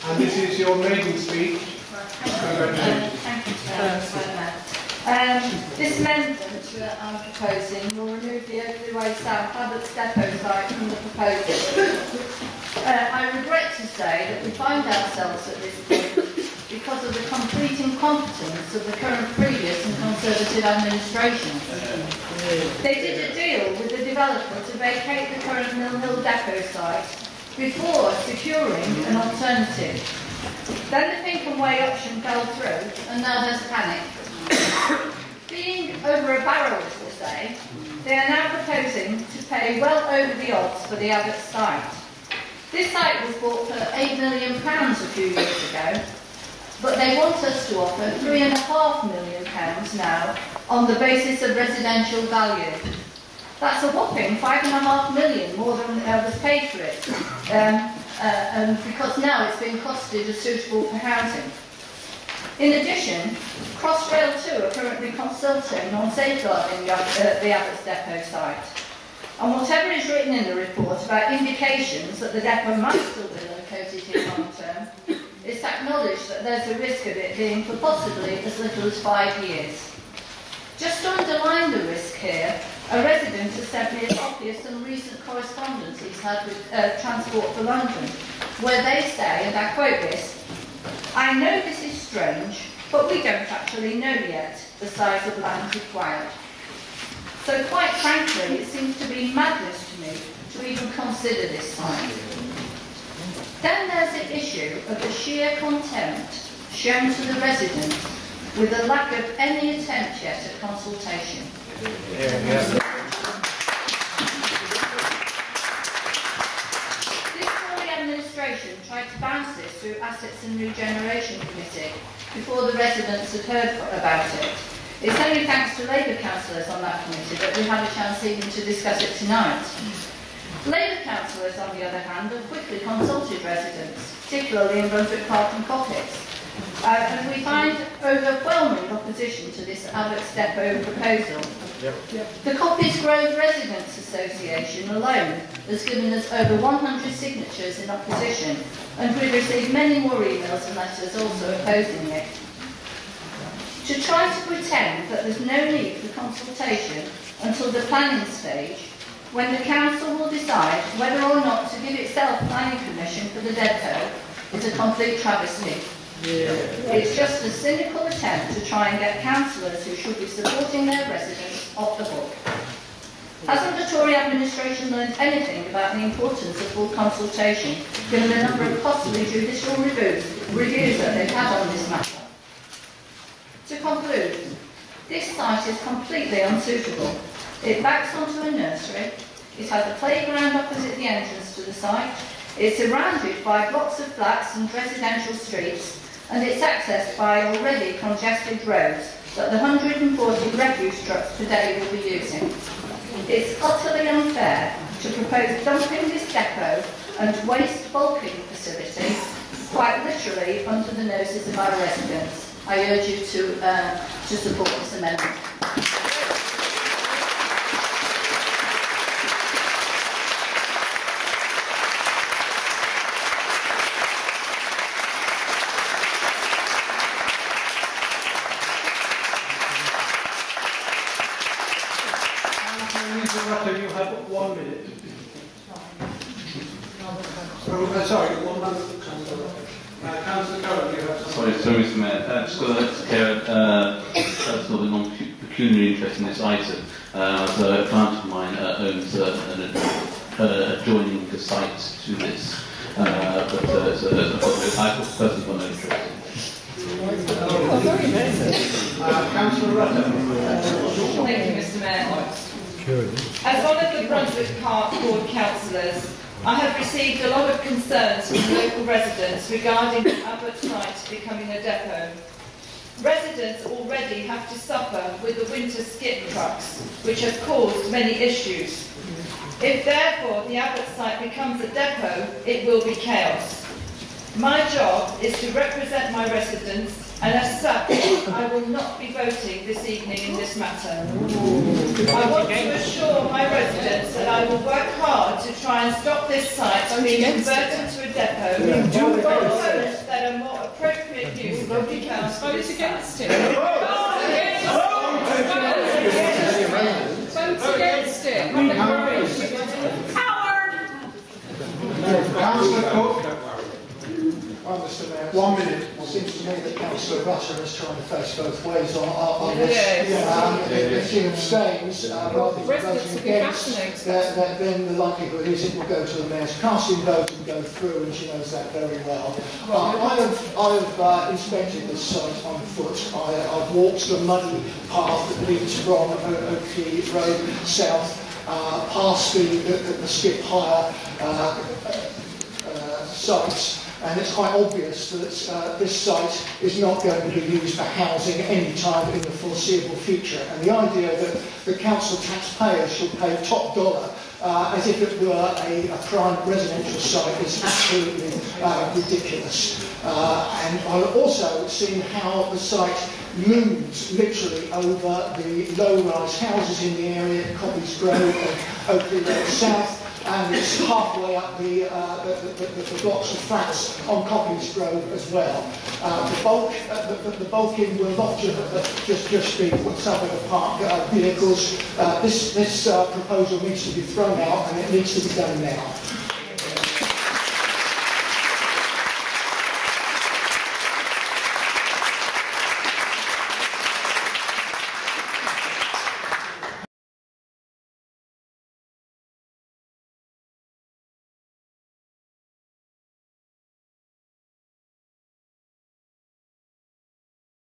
And this is your maiden speech. Congratulations. Thank you, Chair. This amendment that I'm proposing will remove the Overlyway South Abbott's depot site from the proposal. I regret to say that we find ourselves at this point because of the complete incompetence of the current, previous and Conservative administration. They did a deal with the developer to vacate the current Mill Hill depot site before securing an alternative. Then the Pinkham Way option fell through, and now there's panic. Being over a barrel, as they say, they are now proposing to pay well over the odds for the Abbott site. This site was bought for £8 million a few years ago, but they want us to offer £3.5 million now on the basis of residential value. That's a whopping £5.5 million more than was paid for it, and because now it's been costed as suitable for housing. In addition, Crossrail 2 are currently consulting on safeguarding the Abbott's depot site. And whatever is written in the report about indications that the depot might still be located here long term, it's acknowledged that there's a risk of it being for possibly as little as 5 years. Just to underline the risk here, a resident has sent me a copy of some recent correspondence he's had with Transport for London, where they say, and I quote this, "I know this is strange, but we don't actually know yet the size of land required." So quite frankly, it seems to be madness to me to even consider this site. Then there's the issue of the sheer contempt shown to the residents with a lack of any attempt yet at consultation. This Tory administration tried to bounce this through Assets and Regeneration Committee before the residents had heard about it. It's only thanks to Labour councillors on that committee that we had a chance even to discuss it tonight. Labour councillors, on the other hand, have quickly consulted residents, particularly in Brunswick Park and Coppets, and we find overwhelming opposition to this Abbott's depot proposal. The Coppets Grove Residents Association alone has given us over 100 signatures in opposition, and we've received many more emails and letters also opposing it. To try to pretend that there's no need for consultation until the planning stage, when the council will decide whether or not to give itself planning permission for the depot, is a complete travesty. It's just a cynical attempt to try and get councillors who should be supporting their residents off the hook. Hasn't the Tory administration learned anything about the importance of full consultation, given the number of costly judicial reviews that they've had on this matter? To conclude, this site is completely unsuitable. It backs onto a nursery, it has a playground opposite the entrance to the site, it's surrounded by blocks of flats and residential streets, and it's accessed by already congested roads that the 140 refuse trucks per day will be using. It's utterly unfair to propose dumping this depot and waste bulking facility quite literally under the noses of our residents. I urge you to support this amendment. You have 1 minute. Sorry, 1 minute. Councillor Curran, you have something. Sorry, Mr. Mayor. Just got to care personal and non-pecuniary interest in this item. So a client of mine owns an adjoining site to this, but I personally got no interest. Councillor Rutter. Thank you, Mr. Mayor. As one of the Brunswick Park Board councillors, I have received a lot of concerns from local residents regarding the Abbott site becoming a depot. Residents already have to suffer with the winter skip trucks, which have caused many issues. If therefore the Abbott site becomes a depot, it will be chaos. My job is to represent my residents, and as such, I will not be voting this evening in this matter. I want to assure my residents that I will work hard to try and stop this site being converted to a depot. price for this against it. Vote against it. Coward! Councillor Cook. Mr. Mayor, 1 minute. it seems to me that Councillor Rutter is trying to face both ways on this. Yes. If she abstains, rather than voting against, then the likelihood is it will go to the Mayor's casting vote and go through, and she knows that very well. I have inspected this site on foot. I've walked the muddy path that leads from Oakley Road south, past the skip hire sites. And it's quite obvious that this site is not going to be used for housing any time in the foreseeable future. And the idea that the council taxpayers should pay top dollar as if it were a prime residential site is absolutely ridiculous. And I've also seen how the site looms literally over the low-rise houses in the area, Coppy's Grove and Oakley Road South. And it's halfway up the blocks of flats on Coppy's Grove as well. The bulking will not just be somewhere to park vehicles. This proposal needs to be thrown out, and it needs to be done now.